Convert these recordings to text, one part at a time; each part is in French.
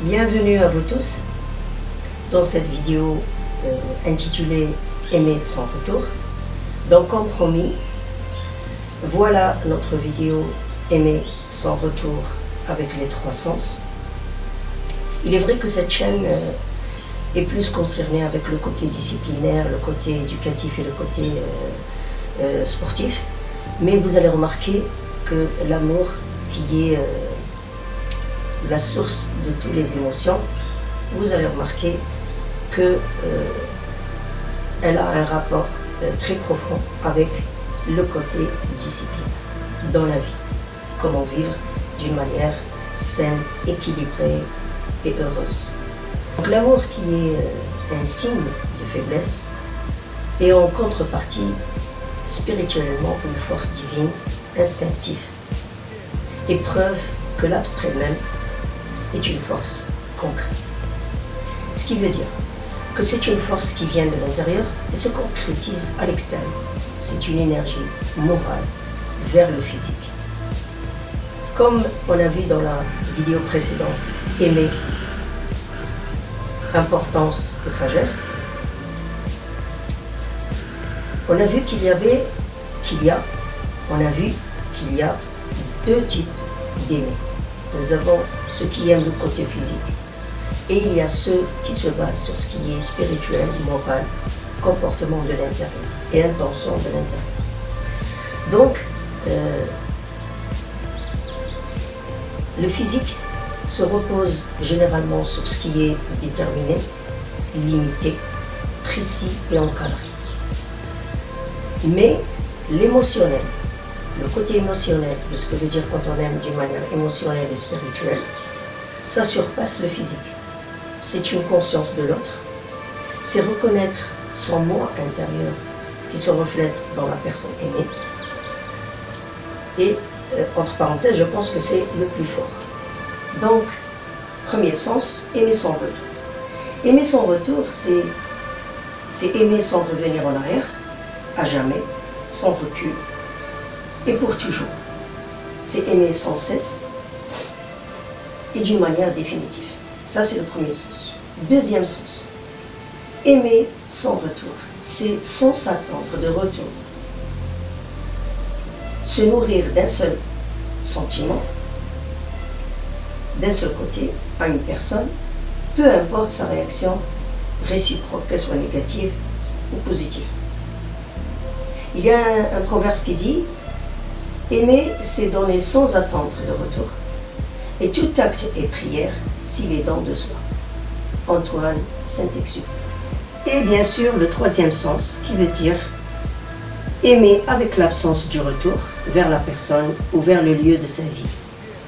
Bienvenue à vous tous dans cette vidéo intitulée Aimer sans retour. Donc comme promis, voilà notre vidéo Aimer sans retour avec les trois sens. Il est vrai que cette chaîne est plus concernée avec le côté disciplinaire, le côté éducatif et le côté sportif, mais vous allez remarquer que l'amour qui est la source de toutes les émotions, vous allez remarquer que elle a un rapport très profond avec le côté discipline dans la vie. Comment vivre d'une manière saine, équilibrée et heureuse. Donc l'amour qui est un signe de faiblesse est en contrepartie spirituellement une force divine, instinctive, et preuve que l'abstrait même est une force concrète. Ce qui veut dire que c'est une force qui vient de l'intérieur et se concrétise à l'extérieur. C'est une énergie morale vers le physique. Comme on a vu dans la vidéo précédente, aimer, importance et sagesse, on a vu qu'il y a deux types d'aimer. Nous avons ceux qui aiment le côté physique et il y a ceux qui se basent sur ce qui est spirituel, moral, comportement de l'intérieur et intention de l'intérieur. Donc, le physique se repose généralement sur ce qui est déterminé, limité, précis et encadré. Mais l'émotionnel, le côté émotionnel de ce que veut dire quand on aime d'une manière émotionnelle et spirituelle, ça surpasse le physique. C'est une conscience de l'autre, c'est reconnaître son moi intérieur qui se reflète dans la personne aimée. Et, entre parenthèses, je pense que c'est le plus fort. Donc, premier sens, aimer sans retour. Aimer sans retour, c'est aimer sans revenir en arrière, à jamais, sans recul, et pour toujours. C'est aimer sans cesse et d'une manière définitive. Ça, c'est le premier sens. Deuxième sens, aimer sans retour. C'est sans s'attendre de retour. Se nourrir d'un seul sentiment, d'un seul côté, à une personne, peu importe sa réaction réciproque, qu'elle soit négative ou positive. Il y a un proverbe qui dit « Aimer, c'est donner sans attendre de retour, et tout acte est prière s'il est don de soi. » Antoine Saint-Exupéry. Et bien sûr, le troisième sens, qui veut dire aimer avec l'absence du retour vers la personne ou vers le lieu de sa vie,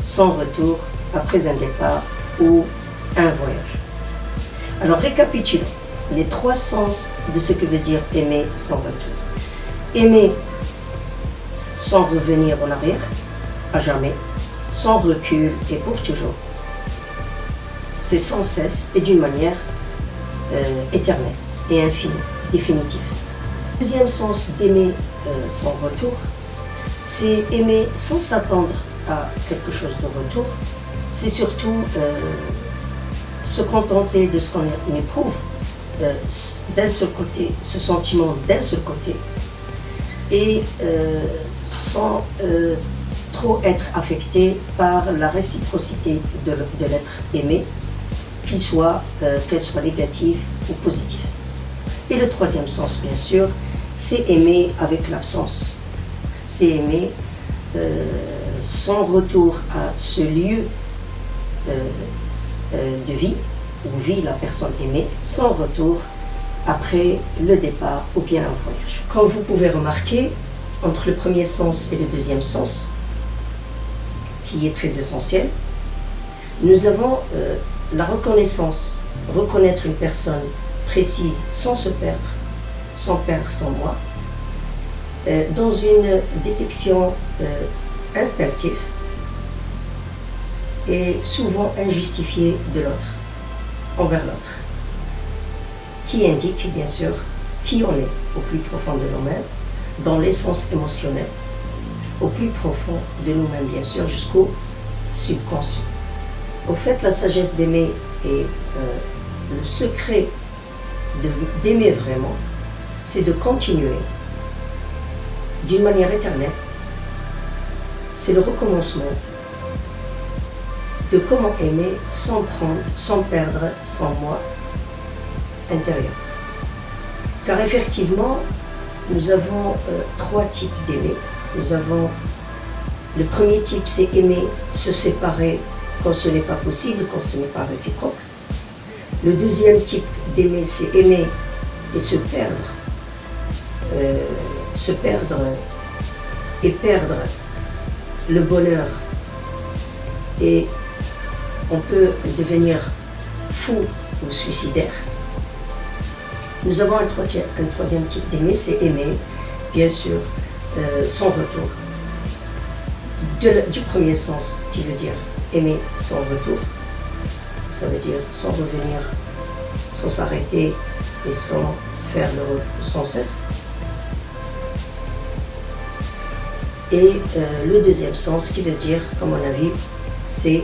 sans retour après un départ ou un voyage. Alors récapitulons les trois sens de ce que veut dire aimer sans retour. Aimer sans revenir en arrière, à jamais, sans recul et pour toujours. C'est sans cesse et d'une manière éternelle et infinie, définitive. Deuxième sens d'aimer sans retour, c'est aimer sans s'attendre à quelque chose de retour. C'est surtout se contenter de ce qu'on éprouve d'un seul côté, ce sentiment d'un seul côté, et sans trop être affecté par la réciprocité de l'être aimé, qu'elle soit négative ou positive. Et le troisième sens, bien sûr, c'est aimer avec l'absence. C'est aimer sans retour à ce lieu de vie, où vit la personne aimée, sans retour après le départ ou bien un voyage. Comme vous pouvez remarquer, entre le premier sens et le deuxième sens, qui est très essentiel, nous avons la reconnaissance, reconnaître une personne précise sans se perdre, sans perdre son moi, dans une détection instinctive et souvent injustifiée de l'autre, envers l'autre, qui indique bien sûr qui on est au plus profond de nous-mêmes, dans l'essence émotionnelle, au plus profond de nous-mêmes bien sûr, jusqu'au subconscient. Au fait, la sagesse d'aimer et le secret d'aimer vraiment, c'est de continuer d'une manière éternelle. C'est le recommencement de comment aimer sans prendre, sans perdre, sans moi intérieur. Car effectivement, nous avons trois types d'aimer. Nous avons le premier type, c'est aimer se séparer quand ce n'est pas possible, quand ce n'est pas réciproque. Le deuxième type d'aimer, c'est aimer et se perdre et perdre le bonheur. Et on peut devenir fou ou suicidaire. Nous avons un troisième type d'aimer, c'est aimer, bien sûr, sans retour. Du premier sens, qui veut dire aimer sans retour, ça veut dire sans revenir, sans s'arrêter et sans faire sans cesse. Et le deuxième sens, qui veut dire, comme on a vu, c'est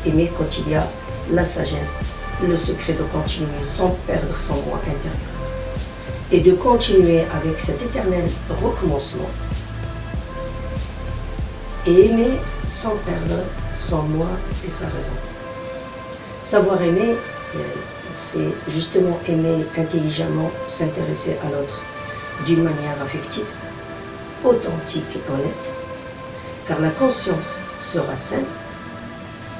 aimer quand il y a la sagesse, le secret de continuer sans perdre son moi intérieur. Et de continuer avec cet éternel recommencement. Et aimer sans perdre son moi et sa raison. Savoir aimer, c'est justement aimer intelligemment, s'intéresser à l'autre d'une manière affective, authentique et honnête, car la conscience sera saine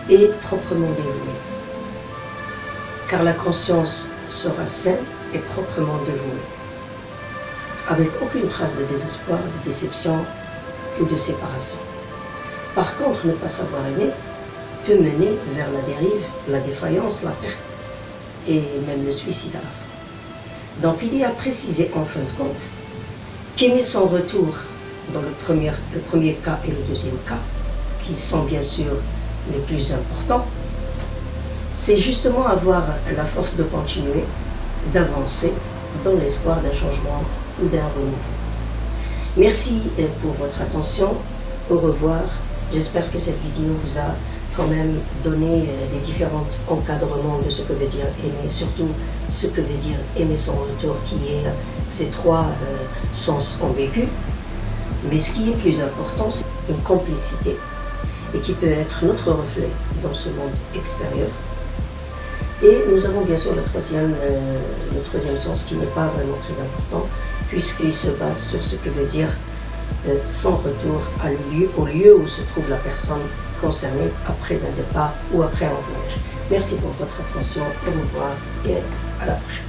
et proprement dévouée. Car la conscience sera saine et proprement dévouée, avec aucune trace de désespoir, de déception ou de séparation. Par contre, ne pas savoir aimer peut mener vers la dérive, la défaillance, la perte et même le suicide. Donc il est à préciser en fin de compte qu'aimer sans retour dans le premier cas et le deuxième cas, qui sont bien sûr les plus importants, c'est justement avoir la force de continuer, d'avancer dans l'espoir d'un changement ou d'un renouveau. Merci pour votre attention. Au revoir. J'espère que cette vidéo vous a quand même donné les différents encadrements de ce que veut dire aimer, surtout ce que veut dire aimer sans retour, qui est ces trois sens ambigus. Mais ce qui est plus important, c'est une complicité et qui peut être notre reflet dans ce monde extérieur. Et nous avons bien sûr le troisième sens qui n'est pas vraiment très important, puisqu'il se base sur ce que veut dire sans retour au lieu où se trouve la personne concernée après un départ ou après un voyage. Merci pour votre attention, au revoir et à la prochaine.